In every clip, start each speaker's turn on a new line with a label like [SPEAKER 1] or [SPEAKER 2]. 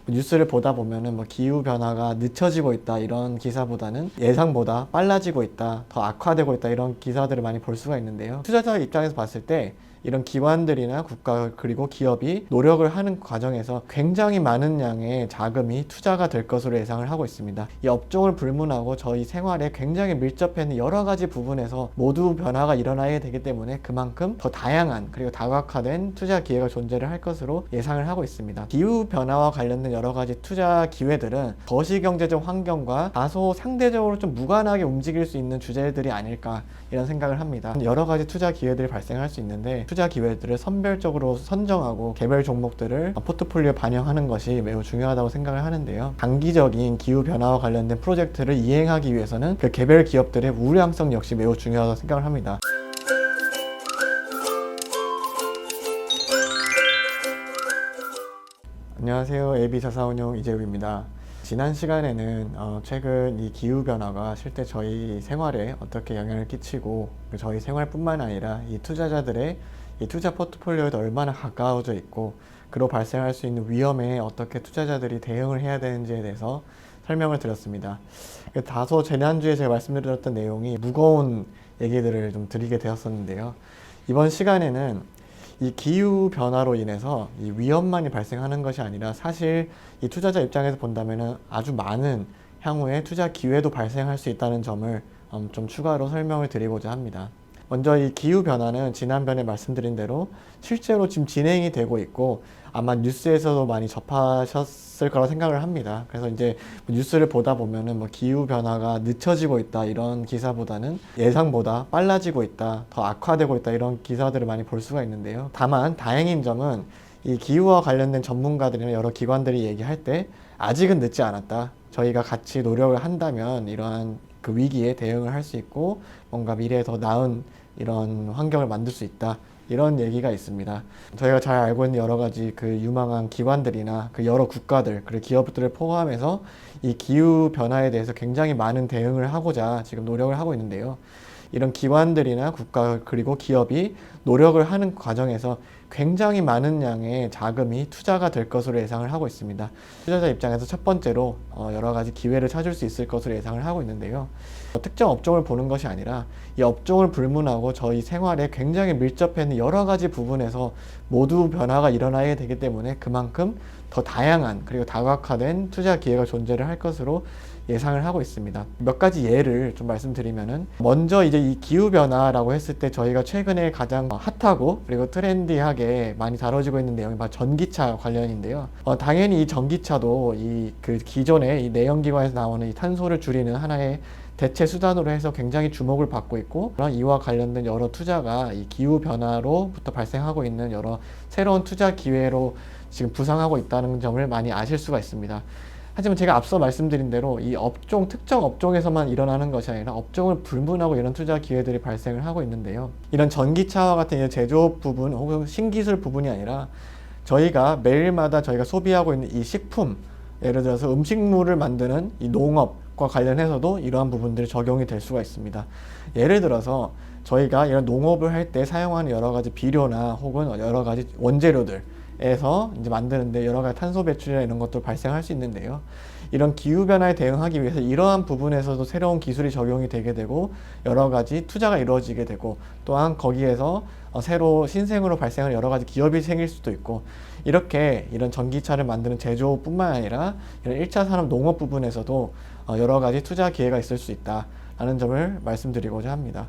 [SPEAKER 1] 뉴스를 보다 보면은 뭐 기후 변화가 늦춰지고 있다 이런 기사보다는 예상보다 빨라지고 있다, 더 악화되고 있다 이런 기사들을 많이 볼 수가 있는데요. 투자자 입장에서 봤을 때 이런 기관들이나 국가 그리고 기업이 노력을 하는 과정에서 굉장히 많은 양의 자금이 투자가 될 것으로 예상을 하고 있습니다. 이 업종을 불문하고 저희 생활에 굉장히 밀접해 있는 여러 가지 부분에서 모두 변화가 일어나야 되기 때문에 그만큼 더 다양한 그리고 다각화된 투자 기회가 존재를 할 것으로 예상을 하고 있습니다. 기후 변화와 관련된 여러 가지 투자 기회들은 거시경제적 환경과 다소 상대적으로 좀 무관하게 움직일 수 있는 주제들이 아닐까 이런 생각을 합니다. 여러 가지 투자 기회들이 발생할 수 있는데 투자 기회들을 선별적으로 선정하고 개별 종목들을 포트폴리오에 반영하는 것이 매우 중요하다고 생각을 하는데요. 장기적인 기후 변화와 관련된 프로젝트를 이행하기 위해서는 그 개별 기업들의 우량성 역시 매우 중요하다고 생각을 합니다. 안녕하세요. AB자산운용 이재욱입니다. 지난 시간에는 최근 이 기후변화가 실제 저희 생활에 어떻게 영향을 끼치고 저희 생활뿐만 아니라 이 투자자들의 이 투자 포트폴리오에도 얼마나 가까워져 있고 그로 발생할 수 있는 위험에 어떻게 투자자들이 대응을 해야 되는지에 대해서 설명을 드렸습니다. 다소 지난주에 제가 말씀드렸던 내용이 무거운 얘기들을 좀 드리게 되었었는데요. 이번 시간에는 이 기후 변화로 인해서 이 위험만이 발생하는 것이 아니라 사실 이 투자자 입장에서 본다면 아주 많은 향후에 투자 기회도 발생할 수 있다는 점을 좀 추가로 설명을 드리고자 합니다. 먼저 이 기후 변화는 지난번에 말씀드린 대로 실제로 지금 진행이 되고 있고 아마 뉴스에서도 많이 접하셨을 거라 생각을 합니다. 그래서 이제 뉴스를 보다 보면은 뭐 기후 변화가 늦춰지고 있다 이런 기사보다는 예상보다 빨라지고 있다, 더 악화되고 있다 이런 기사들을 많이 볼 수가 있는데요. 다만 다행인 점은 이 기후와 관련된 전문가들이나 여러 기관들이 얘기할 때 아직은 늦지 않았다. 저희가 같이 노력을 한다면 이러한 그 위기에 대응을 할 수 있고 뭔가 미래에 더 나은 이런 환경을 만들 수 있다. 이런 얘기가 있습니다. 저희가 잘 알고 있는 여러 가지 그 유망한 기관들이나 그 여러 국가들 그리고 기업들을 포함해서 이 기후 변화에 대해서 굉장히 많은 대응을 하고자 지금 노력을 하고 있는데요. 이런 기관들이나 국가 그리고 기업이 노력을 하는 과정에서 굉장히 많은 양의 자금이 투자가 될 것으로 예상을 하고 있습니다. 투자자 입장에서 첫 번째로 여러 가지 기회를 찾을 수 있을 것으로 예상을 하고 있는데요. 특정 업종을 보는 것이 아니라 이 업종을 불문하고 저희 생활에 굉장히 밀접해 있는 여러 가지 부분에서 모두 변화가 일어나야 되기 때문에 그만큼 더 다양한 그리고 다각화된 투자 기회가 존재를 할 것으로 예상을 하고 있습니다. 몇 가지 예를 좀 말씀드리면은 먼저 이제 이 기후변화라고 했을 때 저희가 최근에 가장 핫하고 그리고 트렌디하게 많이 다뤄지고 있는 내용이 바로 전기차 관련인데요. 당연히 이 전기차도 이 그 기존의 이 내연기관에서 나오는 이 탄소를 줄이는 하나의 대체 수단으로 해서 굉장히 주목을 받고 있고 이와 관련된 여러 투자가 이 기후변화로부터 발생하고 있는 여러 새로운 투자 기회로 지금 부상하고 있다는 점을 많이 아실 수가 있습니다. 하지만 제가 앞서 말씀드린 대로 이 업종, 특정 업종에서만 일어나는 것이 아니라 업종을 불문하고 이런 투자 기회들이 발생을 하고 있는데요. 이런 전기차와 같은 제조업 부분 혹은 신기술 부분이 아니라 저희가 매일마다 저희가 소비하고 있는 이 식품, 예를 들어서 음식물을 만드는 이 농업과 관련해서도 이러한 부분들이 적용이 될 수가 있습니다. 예를 들어서 저희가 이런 농업을 할 때 사용하는 여러 가지 비료나 혹은 여러 가지 원재료들 에서 이제 만드는데 여러 가지 탄소 배출이나 이런 것도 발생할 수 있는데요. 이런 기후 변화에 대응하기 위해서 이러한 부분에서도 새로운 기술이 적용이 되게 되고 여러 가지 투자가 이루어지게 되고 또한 거기에서 새로 신생으로 발생하는 여러 가지 기업이 생길 수도 있고 이렇게 이런 전기차를 만드는 제조뿐만 아니라 이런 1차 산업 농업 부분에서도 여러 가지 투자 기회가 있을 수 있다라는 점을 말씀드리고자 합니다.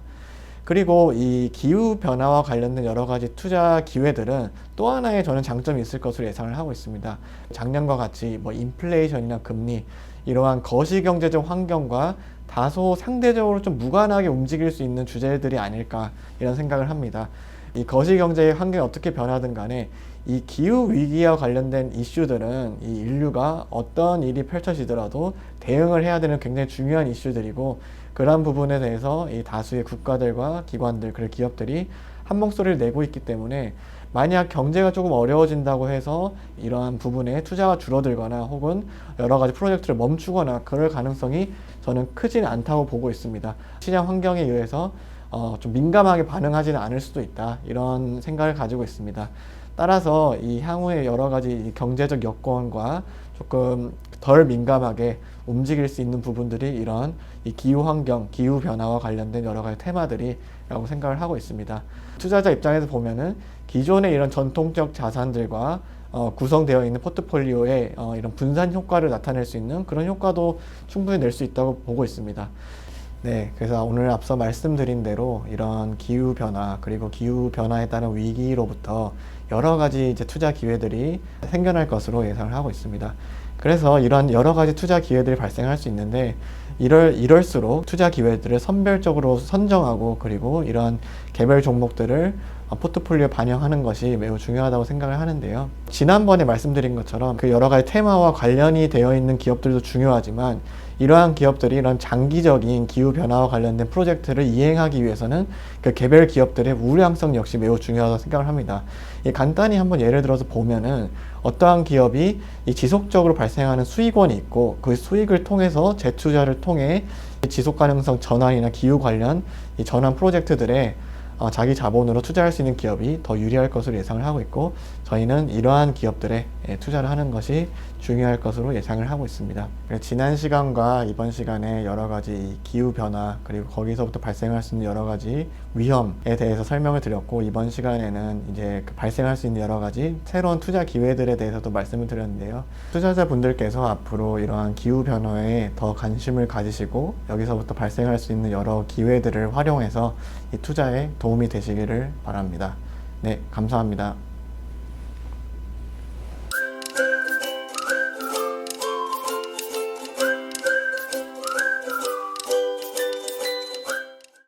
[SPEAKER 1] 그리고 이 기후 변화와 관련된 여러 가지 투자 기회들은 또 하나의 저는 장점이 있을 것으로 예상을 하고 있습니다. 작년과 같이 뭐 인플레이션이나 금리 이러한 거시경제적 환경과 다소 상대적으로 좀 무관하게 움직일 수 있는 주제들이 아닐까 이런 생각을 합니다. 이 거시경제의 환경이 어떻게 변하든 간에 이 기후 위기와 관련된 이슈들은 이 인류가 어떤 일이 펼쳐지더라도 대응을 해야 되는 굉장히 중요한 이슈들이고 그러한 부분에 대해서 이 다수의 국가들과 기관들 그리고 기업들이 한 목소리를 내고 있기 때문에 만약 경제가 조금 어려워진다고 해서 이러한 부분에 투자가 줄어들거나 혹은 여러 가지 프로젝트를 멈추거나 그럴 가능성이 저는 크지는 않다고 보고 있습니다. 시장 환경에 의해서 좀 민감하게 반응하지는 않을 수도 있다 이런 생각을 가지고 있습니다. 따라서 이 향후에 여러 가지 경제적 여건과 조금 덜 민감하게 움직일 수 있는 부분들이 이런 이 기후 환경, 기후 변화와 관련된 여러 가지 테마들이라고 생각을 하고 있습니다. 투자자 입장에서 보면은 기존의 이런 전통적 자산들과 구성되어 있는 포트폴리오에 이런 분산 효과를 나타낼 수 있는 그런 효과도 충분히 낼 수 있다고 보고 있습니다. 네, 그래서 오늘 앞서 말씀드린 대로 이런 기후 변화 그리고 기후 변화에 따른 위기로부터 여러 가지 이제 투자 기회들이 생겨날 것으로 예상을 하고 있습니다. 그래서 이런 여러 가지 투자 기회들이 발생할 수 있는데 이럴수록 투자 기회들을 선별적으로 선정하고 그리고 이런 개별 종목들을 포트폴리오에 반영하는 것이 매우 중요하다고 생각을 하는데요. 지난번에 말씀드린 것처럼 그 여러 가지 테마와 관련이 되어 있는 기업들도 중요하지만 이러한 기업들이 이런 장기적인 기후 변화와 관련된 프로젝트를 이행하기 위해서는 그 개별 기업들의 우량성 역시 매우 중요하다고 생각을 합니다. 간단히 한번 예를 들어서 보면은 어떠한 기업이 이 지속적으로 발생하는 수익원이 있고 그 수익을 통해서 재투자를 통해 지속 가능성 전환이나 기후 관련 이 전환 프로젝트들에 자기 자본으로 투자할 수 있는 기업이 더 유리할 것으로 예상을 하고 있고 저희는 이러한 기업들에 투자를 하는 것이 중요할 것으로 예상을 하고 있습니다. 지난 시간과 이번 시간에 여러 가지 기후 변화 그리고 거기서부터 발생할 수 있는 여러 가지 위험에 대해서 설명을 드렸고 이번 시간에는 이제 발생할 수 있는 여러 가지 새로운 투자 기회들에 대해서도 말씀을 드렸는데요. 투자자분들께서 앞으로 이러한 기후 변화에 더 관심을 가지시고 여기서부터 발생할 수 있는 여러 기회들을 활용해서 이 투자에 도움이 되시기를 바랍니다. 네, 감사합니다.